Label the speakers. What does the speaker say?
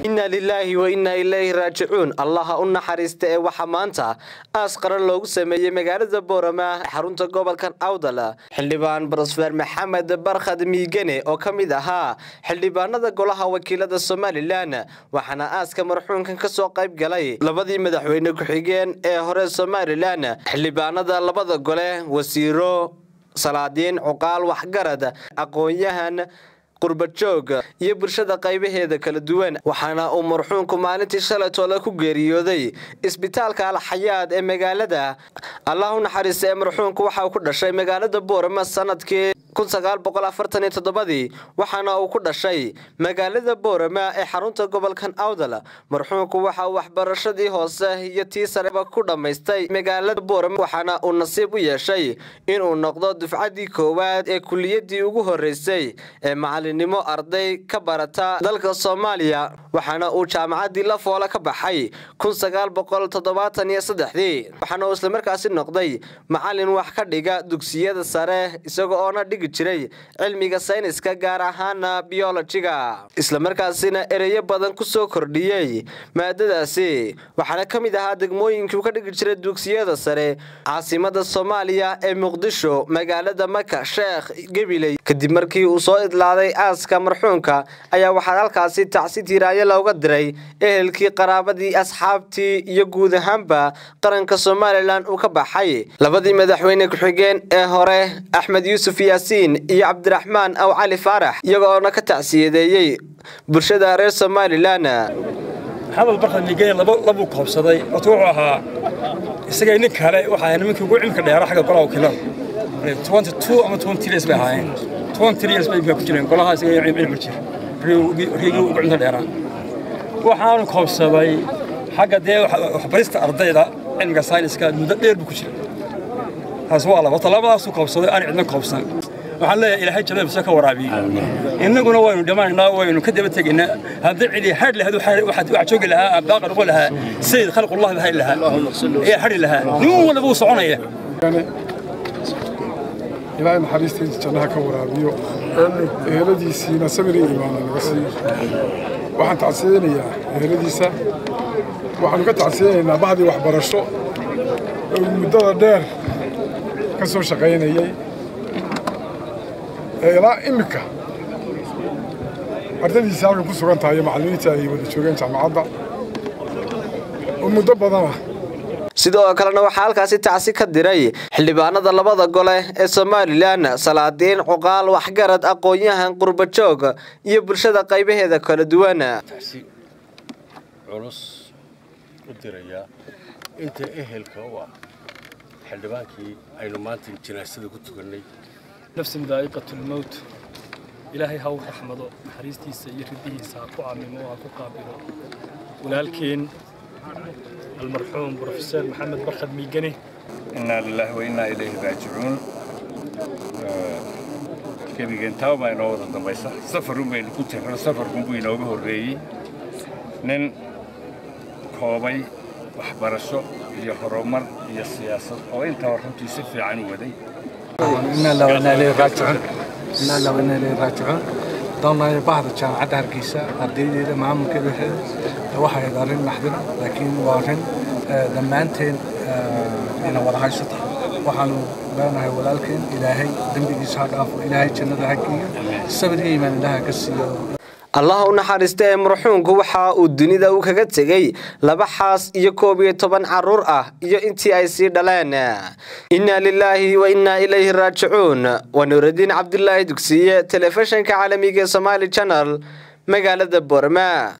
Speaker 1: إنا لله وإنا إليه راجعون الله أن حريست وحمانتا أسقر اللوغ سمي مقالة بورما حرونتا قوبل كان أودلا حلبان برسفر محمد برخد ميغاني أو كميدها حلبان دا قولها وكيلة الصومالي لان وحنا أسكا مرحون كان كسو قيب قلي لبدي مدحوين كحيقين هوري الصومالي لان حلبان دا لبدا قولي وسيرو صلادين عقال وحقرد أقويهن قربة جوج يبرشة قيبه هذا كل دوان وحنا مرحون كمالتي شلت ولا كجريودي إسبيتالك على حياة مقالة الله نحرس مرحون كوحة وكل شيء مقالة بور ما سنة كي كل سقال بقول فرتني تضبدي وحنا وكل شيء مقالة بور ما حرونت قبل كان أودلا مرحون كوحة وحبر شدي هوسه يتي سرب كل ما يستي مقالة بور وحنا والنصيب ويا شيء إنه نقض دفعتي كواد كلية دي وجوه الرئيسي مع nimo arday ka barata dalka Soomaaliya waxana uu jaamacadii la foola ka baxay 1973 waxana uu isla markaasi noqday macallin wax ka dhiga dugsiyada sare isagoo oo dhigi jiray cilmiga sayniska gaar ahaan biology-ga isla markaasina ereyo badan ku soo kordhiyay maadadaasi waxana kamid ahaa degmooyinkii ka dhigi jiray dugsiyada sare caasimada Soomaaliya ee Muqdisho magaalada Maka Sheekh Gabiley kadib markii uu soo idlaaday aaska marxuunka ayaa waxaa halkaasi tacsi tiiraaya looga diray ehelkii qaraabadii asxaabtii iyo guud ahaanba qaranka Soomaaliland uu ka baxay labadii madaxweyne ku xigeen ee hore Axmed Yuusuf Yaasiin iyo Cabdiraxmaan aw Cali Faarax iyagoo ka tacsiyadeeyay bulshada reer Soomaaliland
Speaker 2: hadal barxad ligay labo koobsaday wuxuu ahaa isaga in kale waxa nimankii ugu cilmiga dheer xagga qolka kale 22 ama 20 years bay ahaayeen 20 years bay ku jireen qolaha isaga cilmi jir riigu ugu cilmiga dheer waxaan koobsaday xagga waxbarista ardayda cilmiga sayniska muddo dheer ku jiray taas waa labadaas koobsaday aan cidna koobsan waxaan leeyahay ilaahay jannada soo ka waraabiyo innaguna waynu dhamaanaa waynu ka daba tagnaa hadii cili had lahadu waxa joogi lahaa baaqar ugu lahaa sayid khalqullah bahay lahaa ee hari lahaa nin walba uu soconaya
Speaker 3: إلهي نحريستي جنها كورابيو إهلديسينا سمري إيمانا نغسي وحن تعسيني يا إهلديسا وحن كتعسينينا بعضي وحبرشو المدة دير كسو شقيني يي إلا إمكا أردديسا أرغب كسوغان تايا معلميتا يودي شوغان جامعادا ومدة بدنا
Speaker 1: sidoo kalena waxa halkaasi tacsi ka diray xildhibaanada labada gole ee Soomaaliland salaadiin cuqaal waxgarad aqoonyahan qurba joog iyo bulshada qaybaheeda kala duwan
Speaker 4: tacsi culus u diraya inta ehelka waa xildhibaankii aynu maanta jinaasada ku tukanay
Speaker 5: nafsi daa'iqatul maut ilaahay ha u raxmado xariistiisa iyo ridihiisa ku aamimo oo ku qaabilo walaalkeen المرحوم بروفيسور محمد برخد ميغاني
Speaker 6: إنا لله وإنا إليه راجعون كبيرين تاوما ينور الضميسة سفر بين كتير سفر بين وجه الرئي نن كوبي وحبرشوا يحرمر السياسة وإنت ورحمت يسف عن ودي
Speaker 7: إنا لله وإنا إليه راجعون إنا لله وإنا إليه راجعون ضلنا بعض الجامعات هرقيسة أرديدي معهم كده waxay daarin maxdina laakiin waa rin dhammaanteen ina wada haysato waxaanu leenahay walaalkeen ilaahay dambigiisa ha dhaafo ilaahay jannada ha geeyo sabir iyo iimaan ilaha ka siiyo
Speaker 1: الله نحرسته مرحومك waxa uu dunida uu kaga tagay laba xaas iyo 12 caruur ah iyo intii ay sii dhaleen inna lillahi wa inna ilayhi raaji'un wa nuruddin abdullahi dugsiye telefishinka caalamiga Somali Channel magaalada Boorama